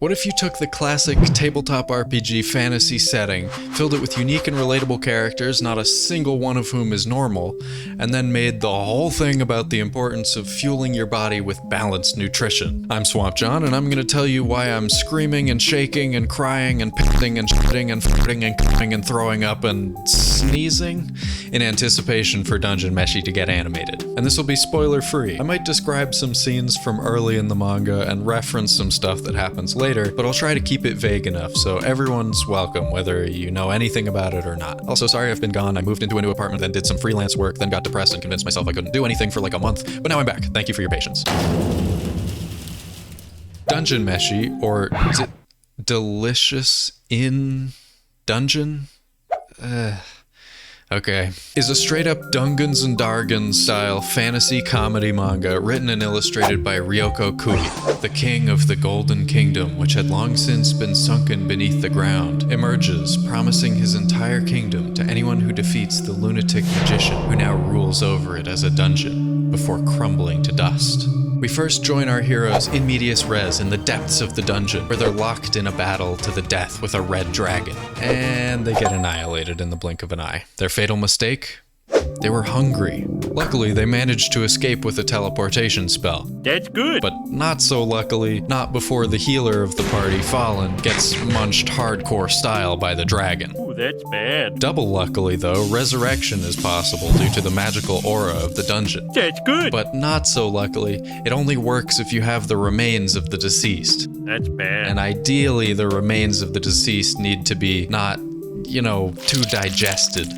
What if you took the classic tabletop RPG fantasy setting, filled it with unique and relatable characters, not a single one of whom is normal, and then made the whole thing about the importance of fueling your body with balanced nutrition? I'm Swamp John, and I'm going to tell you why I'm screaming and shaking and crying and pissing and shitting and farting and coming and throwing up and sneezing in anticipation for Dungeon Meshi to get animated. And this will be spoiler free. I might describe some scenes from early in the manga and reference some stuff that happens later, but I'll try to keep it vague enough so everyone's welcome, whether you know anything about it or not. Also, sorry I've been gone. I moved into a new apartment, then did some freelance work, then got depressed and convinced myself I couldn't do anything for like a month, but now I'm back. Thank you for your patience. Dungeon Meshi, or is it Delicious in Dungeon? Okay, is a straight-up Dungeons and Dragons style fantasy comedy manga written and illustrated by Ryoko Kui, the king of the Golden Kingdom, which had long since been sunken beneath the ground, emerges, promising his entire kingdom to anyone who defeats the lunatic magician who now rules over it as a dungeon, before crumbling to dust. We first join our heroes in medias res in the depths of the dungeon, where they're locked in a battle to the death with a red dragon, and they get annihilated in the blink of an eye. Their fatal mistake? They were hungry. Luckily, they managed to escape with a teleportation spell. That's good. But not so luckily, not before the healer of the party, Fallen, gets munched hardcore style by the dragon. Ooh, that's bad. Double luckily, though, resurrection is possible due to the magical aura of the dungeon. That's good. But not so luckily, it only works if you have the remains of the deceased. That's bad. And ideally, the remains of the deceased need to be not, too digested.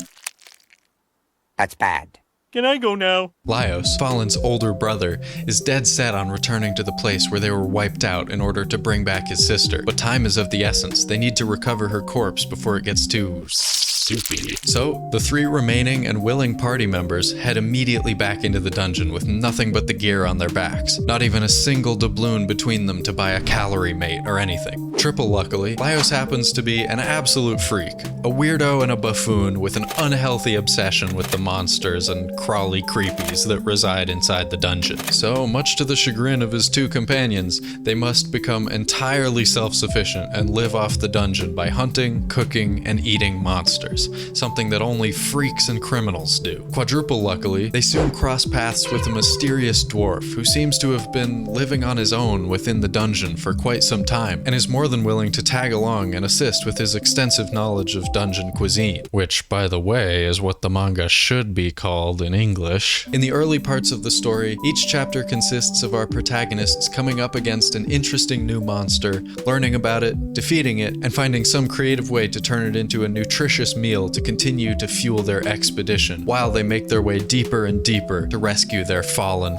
That's bad. Can I go now? Laios, Fallen's older brother, is dead set on returning to the place where they were wiped out in order to bring back his sister. But time is of the essence. They need to recover her corpse before it gets too soupy. So, the three remaining and willing party members head immediately back into the dungeon with nothing but the gear on their backs. Not even a single doubloon between them to buy a calorie mate or anything. Triple luckily, Laios happens to be an absolute freak. A weirdo and a buffoon with an unhealthy obsession with the monsters and crawly creepies that reside inside the dungeon. So, much to the chagrin of his two companions, they must become entirely self-sufficient and live off the dungeon by hunting, cooking, and eating monsters. Something that only freaks and criminals do. Quadruple luckily, they soon cross paths with a mysterious dwarf who seems to have been living on his own within the dungeon for quite some time, and is more than willing to tag along and assist with his extensive knowledge of dungeon cuisine, which, by the way, is what the manga should be called in English. In the early parts of the story, each chapter consists of our protagonists coming up against an interesting new monster, learning about it, defeating it, and finding some creative way to turn it into a nutritious meal to continue to fuel their expedition, while they make their way deeper and deeper to rescue their fallen,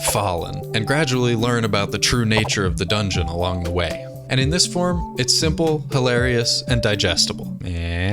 and gradually learn about the true nature of the dungeon along the way. And in this form, it's simple, hilarious, and digestible.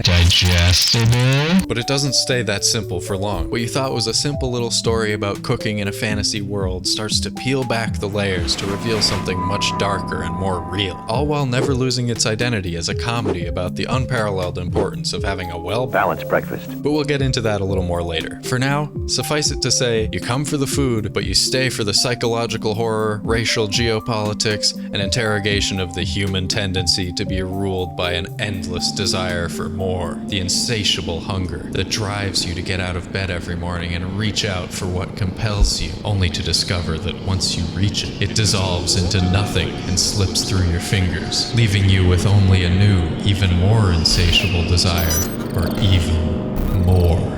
Digestible? But it doesn't stay that simple for long. What you thought was a simple little story about cooking in a fantasy world starts to peel back the layers to reveal something much darker and more real, all while never losing its identity as a comedy about the unparalleled importance of having a well-balanced breakfast. But we'll get into that a little more later. For now, suffice it to say, you come for the food, but you stay for the psychological horror, racial geopolitics, and interrogation of the human tendency to be ruled by an endless desire for more, the insatiable hunger that drives you to get out of bed every morning and reach out for what compels you, only to discover that once you reach it, it dissolves into nothing and slips through your fingers, leaving you with only a new, even more insatiable desire for even more.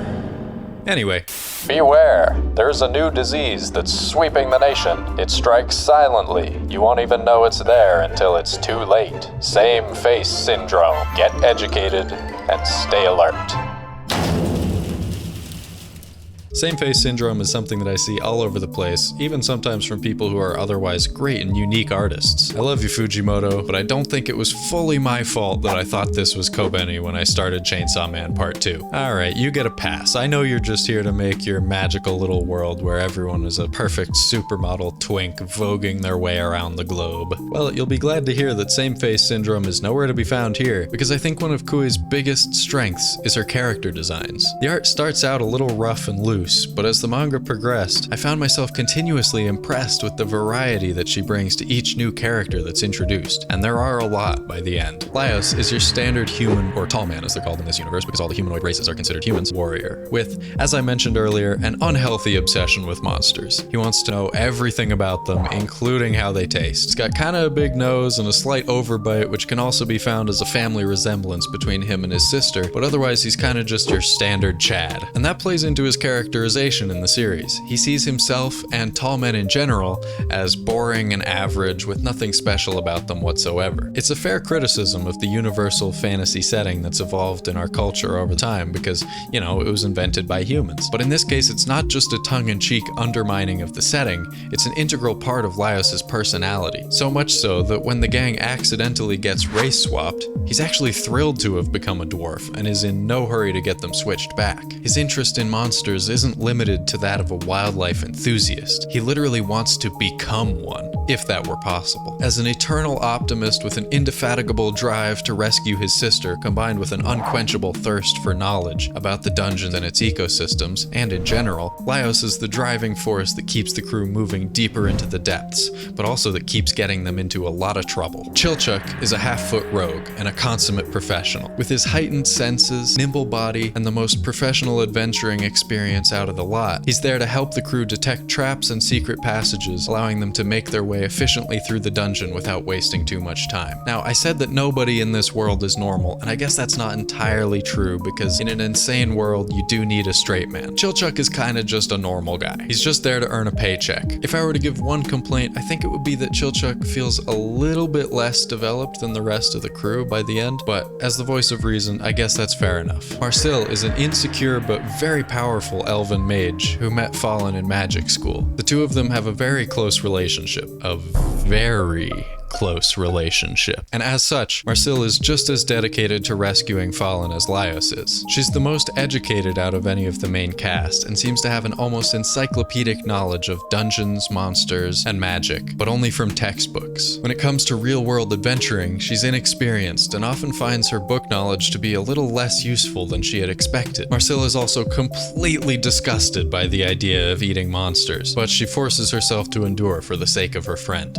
Anyway, beware, there's a new disease that's sweeping the nation. It strikes silently. You won't even know it's there until it's too late. Same face syndrome. Get educated and stay alert. Same face syndrome is something that I see all over the place, even sometimes from people who are otherwise great and unique artists. I love you, Fujimoto, but I don't think it was fully my fault that I thought this was Kobeni when I started Chainsaw Man Part 2. Alright, you get a pass. I know you're just here to make your magical little world where everyone is a perfect supermodel twink voguing their way around the globe. Well, you'll be glad to hear that same face syndrome is nowhere to be found here, because I think one of Kui's biggest strengths is her character designs. The art starts out a little rough and loose, loose, but as the manga progressed, I found myself continuously impressed with the variety that she brings to each new character that's introduced, and there are a lot by the end. Laios is your standard human, or tall man as they're called in this universe because all the humanoid races are considered humans, warrior, with, as I mentioned earlier, an unhealthy obsession with monsters. He wants to know everything about them, including how they taste. He's got kinda a big nose and a slight overbite, which can also be found as a family resemblance between him and his sister, but otherwise he's kinda just your standard Chad. And that plays into his characterization in the series. He sees himself, and tall men in general, as boring and average with nothing special about them whatsoever. It's a fair criticism of the universal fantasy setting that's evolved in our culture over time because, you know, it was invented by humans. But in this case, it's not just a tongue-in-cheek undermining of the setting, it's an integral part of Laios' personality. So much so that when the gang accidentally gets race swapped, he's actually thrilled to have become a dwarf and is in no hurry to get them switched back. His interest in monsters isn't limited to that of a wildlife enthusiast. He literally wants to become one, if that were possible. As an eternal optimist with an indefatigable drive to rescue his sister, combined with an unquenchable thirst for knowledge about the dungeon and its ecosystems, and in general, Laios is the driving force that keeps the crew moving deeper into the depths, but also that keeps getting them into a lot of trouble. Chilchuck is a half-foot rogue and a consummate professional. With his heightened senses, nimble body, and the most professional adventuring experience out of the lot, he's there to help the crew detect traps and secret passages, allowing them to make their way efficiently through the dungeon without wasting too much time. Now, I said that nobody in this world is normal, and I guess that's not entirely true because in an insane world, you do need a straight man. Chilchuck is kinda just a normal guy. He's just there to earn a paycheck. If I were to give one complaint, I think it would be that Chilchuck feels a little bit less developed than the rest of the crew by the end, but as the voice of reason, I guess that's fair enough. Marcille is an insecure but very powerful elven mage who met Fallen in magic school. The two of them have a very close relationship. A very close relationship. And as such, Marcille is just as dedicated to rescuing Fallen as Laios is. She's the most educated out of any of the main cast, and seems to have an almost encyclopedic knowledge of dungeons, monsters, and magic, but only from textbooks. When it comes to real-world adventuring, she's inexperienced and often finds her book knowledge to be a little less useful than she had expected. Marcille is also completely disgusted by the idea of eating monsters, but she forces herself to endure for the sake of her friend.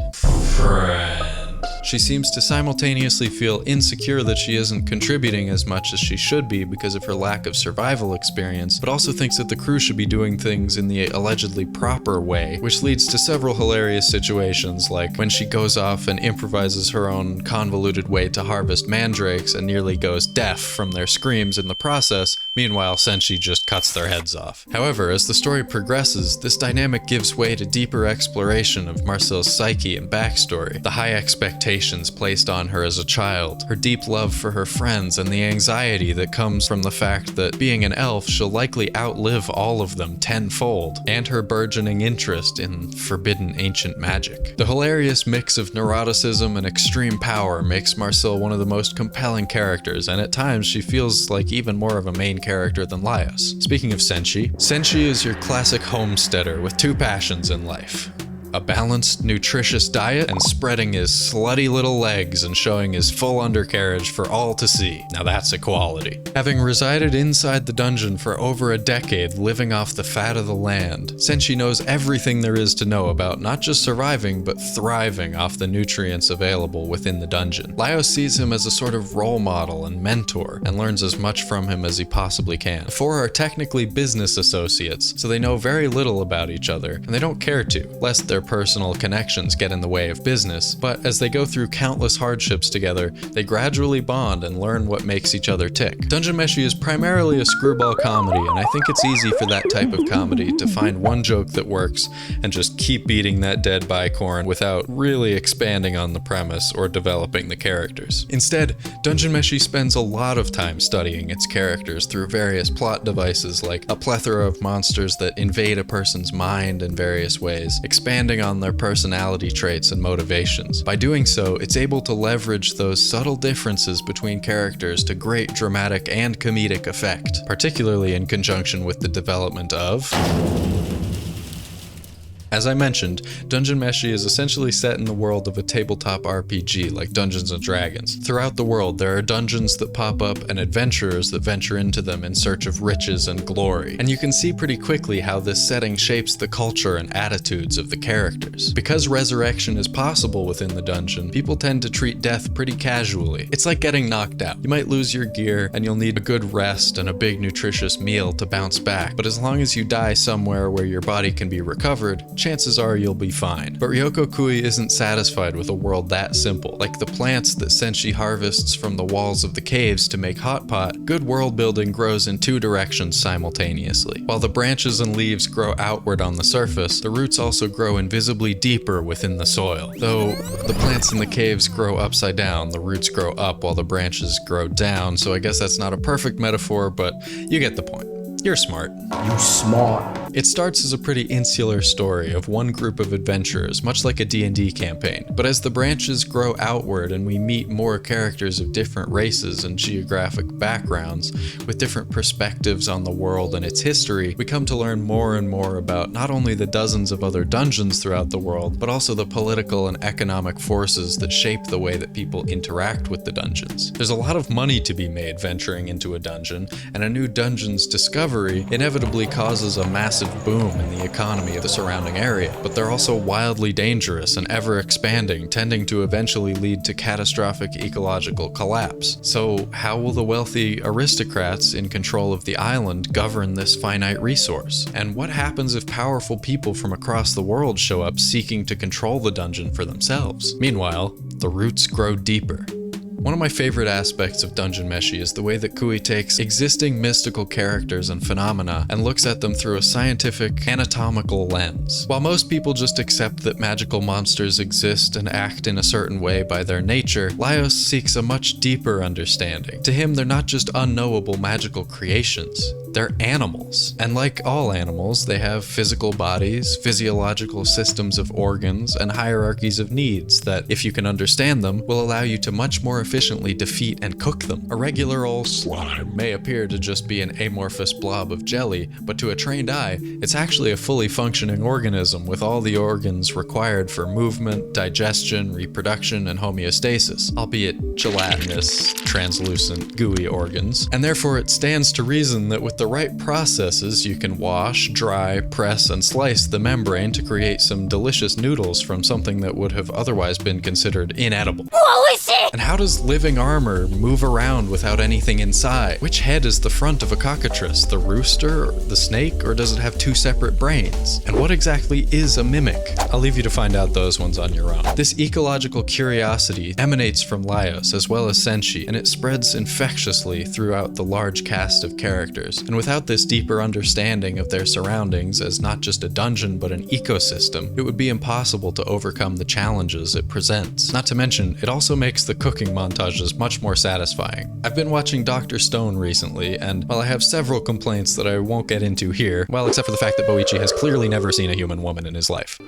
She seems to simultaneously feel insecure that she isn't contributing as much as she should be because of her lack of survival experience, but also thinks that the crew should be doing things in the allegedly proper way, which leads to several hilarious situations, like when she goes off and improvises her own convoluted way to harvest mandrakes and nearly goes deaf from their screams in the process. Meanwhile, Senshi just cuts their heads off. However, as the story progresses, this dynamic gives way to deeper exploration of Marcille's psyche and backstory, the high expectations placed on her as a child, her deep love for her friends, and the anxiety that comes from the fact that being an elf, she'll likely outlive all of them tenfold, and her burgeoning interest in forbidden ancient magic. The hilarious mix of neuroticism and extreme power makes Marcille one of the most compelling characters, and at times she feels like even more of a main character than Laios. Speaking of Senshi, Senshi is your classic homesteader with two passions in life: a balanced, nutritious diet, and spreading his slutty little legs and showing his full undercarriage for all to see. Now that's equality. Having resided inside the dungeon for over a decade, living off the fat of the land, Senshi knows everything there is to know about not just surviving, but thriving off the nutrients available within the dungeon. Laios sees him as a sort of role model and mentor, and learns as much from him as he possibly can. The four are technically business associates, so they know very little about each other, and they don't care to, lest their personal connections get in the way of business, but as they go through countless hardships together, they gradually bond and learn what makes each other tick. Dungeon Meshi is primarily a screwball comedy, and I think it's easy for that type of comedy to find one joke that works and just keep beating that dead bicorn without really expanding on the premise or developing the characters. Instead, Dungeon Meshi spends a lot of time studying its characters through various plot devices like a plethora of monsters that invade a person's mind in various ways, expanding on their personality traits and motivations. By doing so, it's able to leverage those subtle differences between characters to great dramatic and comedic effect, particularly in conjunction with the development of As I mentioned, Dungeon Meshi is essentially set in the world of a tabletop RPG like Dungeons & Dragons. Throughout the world, there are dungeons that pop up and adventurers that venture into them in search of riches and glory. And you can see pretty quickly how this setting shapes the culture and attitudes of the characters. Because resurrection is possible within the dungeon, people tend to treat death pretty casually. It's like getting knocked out. You might lose your gear, and you'll need a good rest and a big nutritious meal to bounce back, but as long as you die somewhere where your body can be recovered, chances are you'll be fine. But Ryoko Kui isn't satisfied with a world that simple. Like the plants that Senshi harvests from the walls of the caves to make hot pot, good world building grows in two directions simultaneously. While the branches and leaves grow outward on the surface, the roots also grow invisibly deeper within the soil. Though the plants in the caves grow upside down, the roots grow up while the branches grow down, so I guess that's not a perfect metaphor, but you get the point. You're smart. You smart. It starts as a pretty insular story of one group of adventurers, much like a D&D campaign. But as the branches grow outward and we meet more characters of different races and geographic backgrounds, with different perspectives on the world and its history, we come to learn more and more about not only the dozens of other dungeons throughout the world, but also the political and economic forces that shape the way that people interact with the dungeons. There's a lot of money to be made venturing into a dungeon, and a new dungeon's discovery inevitably causes a massive boom in the economy of the surrounding area, but they're also wildly dangerous and ever expanding, tending to eventually lead to catastrophic ecological collapse. So how will the wealthy aristocrats in control of the island govern this finite resource? And what happens if powerful people from across the world show up seeking to control the dungeon for themselves? Meanwhile, the roots grow deeper. One of my favorite aspects of Dungeon Meshi is the way that Kui takes existing mystical characters and phenomena and looks at them through a scientific, anatomical lens. While most people just accept that magical monsters exist and act in a certain way by their nature, Laios seeks a much deeper understanding. To him, they're not just unknowable magical creations. They're animals. And like all animals, they have physical bodies, physiological systems of organs, and hierarchies of needs that, if you can understand them, will allow you to much more efficiently defeat and cook them. A regular old slime may appear to just be an amorphous blob of jelly, but to a trained eye, it's actually a fully functioning organism with all the organs required for movement, digestion, reproduction, and homeostasis, albeit gelatinous, translucent, gooey organs. And therefore it stands to reason that with the right processes, you can wash, dry, press, and slice the membrane to create some delicious noodles from something that would have otherwise been considered inedible. And how does living armor move around without anything inside? Which head is the front of a cockatrice? The rooster, the snake, or does it have two separate brains? And what exactly is a mimic? I'll leave you to find out those ones on your own. This ecological curiosity emanates from Laios as well as Senshi, and it spreads infectiously throughout the large cast of characters. And without this deeper understanding of their surroundings as not just a dungeon but an ecosystem, it would be impossible to overcome the challenges it presents. Not to mention, it also makes the cooking montages much more satisfying. I've been watching Dr. Stone recently, and while I have several complaints that I won't get into here, well, except for the fact that Boichi has clearly never seen a human woman in his life.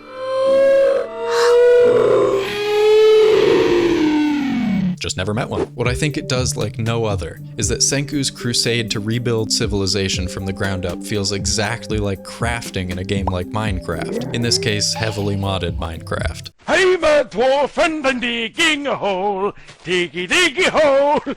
Just never met one. What I think it does like no other is that Senku's crusade to rebuild civilization from the ground up feels exactly like crafting in a game like Minecraft. In this case, heavily modded Minecraft. I'm a dwarf and I'm digging a hole. Diggy diggy hole.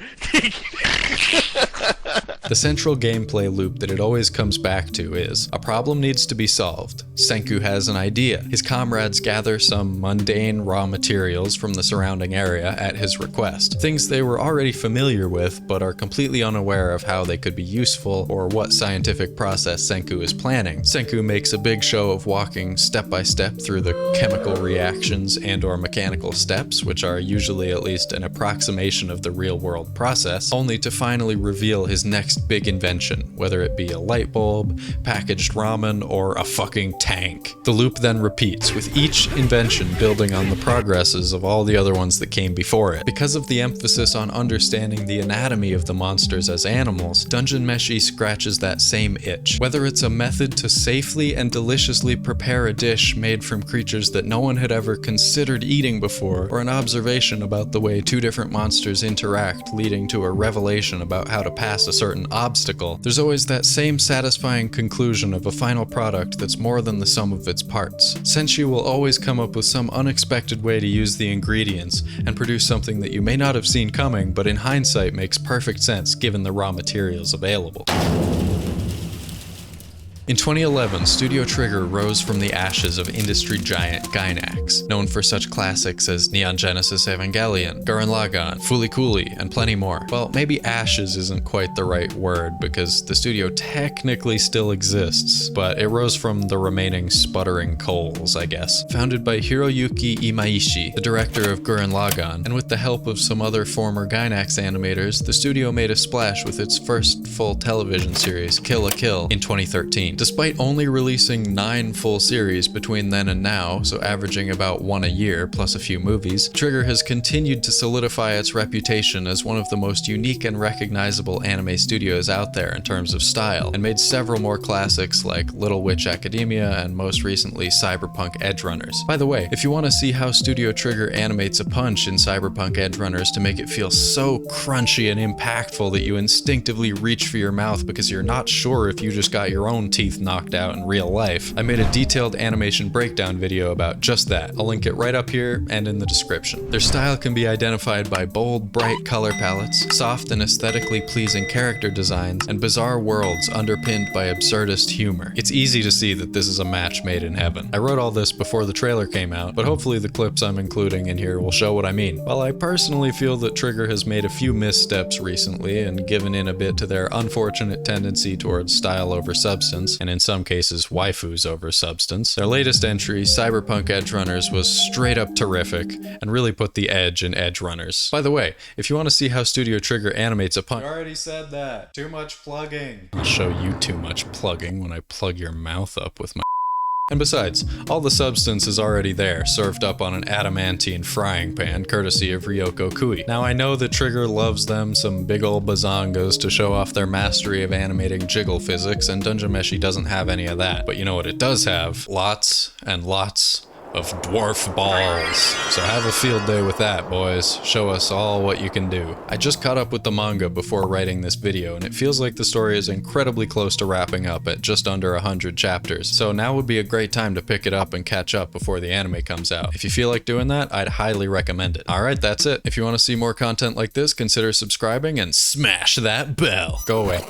The central gameplay loop that it always comes back to is, a problem needs to be solved. Senku has an idea. His comrades gather some mundane raw materials from the surrounding area at his request. Things they were already familiar with, but are completely unaware of how they could be useful or what scientific process Senku is planning. Senku makes a big show of walking step by step through the chemical reactions and/or mechanical steps, which are usually at least an approximation of the real-world process, only to finally reveal his next big invention, whether it be a light bulb, packaged ramen, or a fucking tank. The loop then repeats, with each invention building on the progresses of all the other ones that came before it. Because of the emphasis on understanding the anatomy of the monsters as animals, Dungeon Meshi scratches that same itch. Whether it's a method to safely and deliciously prepare a dish made from creatures that no one had ever considered eating before, or an observation about the way two different monsters interact, leading to a revelation about how to pass a certain obstacle, there's always that same satisfying conclusion of a final product that's more than the sum of its parts. Senshi will always come up with some unexpected way to use the ingredients and produce something that you may not have seen coming, but in hindsight makes perfect sense given the raw materials available. In 2011, Studio Trigger rose from the ashes of industry giant Gainax, known for such classics as Neon Genesis Evangelion, Gurren Lagann, Fooly Cooly, and plenty more. Well, maybe ashes isn't quite the right word because the studio technically still exists, but it rose from the remaining sputtering coals, I guess. Founded by Hiroyuki Imaishi, the director of Gurren Lagann, and with the help of some other former Gainax animators, the studio made a splash with its first full television series, Kill la Kill, in 2013. Despite only releasing 9 full series between then and now, so averaging about 1 a year plus a few movies, Trigger has continued to solidify its reputation as one of the most unique and recognizable anime studios out there in terms of style, and made several more classics like Little Witch Academia and most recently Cyberpunk Edgerunners. By the way, if you want to see how Studio Trigger animates a punch in Cyberpunk Edgerunners to make it feel so crunchy and impactful that you instinctively reach for your mouth because you're not sure if you just got your own teeth knocked out in real life, I made a detailed animation breakdown video about just that. I'll link it right up here and in the description. Their style can be identified by bold, bright color palettes, soft and aesthetically pleasing character designs, and bizarre worlds underpinned by absurdist humor. It's easy to see that this is a match made in heaven. I wrote all this before the trailer came out, but hopefully the clips I'm including in here will show what I mean. While I personally feel that Trigger has made a few missteps recently and given in a bit to their unfortunate tendency towards style over substance, and in some cases waifus over substance, their latest entry, Cyberpunk Edgerunners, was straight up terrific and really put the edge in Edgerunners. By the way, if you want to see how Studio Trigger animates a punch— I already said that. Too much plugging. I'll show you too much plugging when I plug your mouth up with my— And besides, all the substance is already there, served up on an adamantine frying pan, courtesy of Ryoko Kui. Now I know that Trigger loves them some big ol' bazongas to show off their mastery of animating jiggle physics, and Dungeon Meshi doesn't have any of that. But you know what it does have? Lots and lots of dwarf balls. So have a field day with that, boys. Show us all what you can do. I just caught up with the manga before writing this video, and it feels like the story is incredibly close to wrapping up at just under 100 chapters. So now would be a great time to pick it up and catch up before the anime comes out. If you feel like doing that, I'd highly recommend it. Alright, that's it. If you want to see more content like this, consider subscribing and smash that bell. Go away.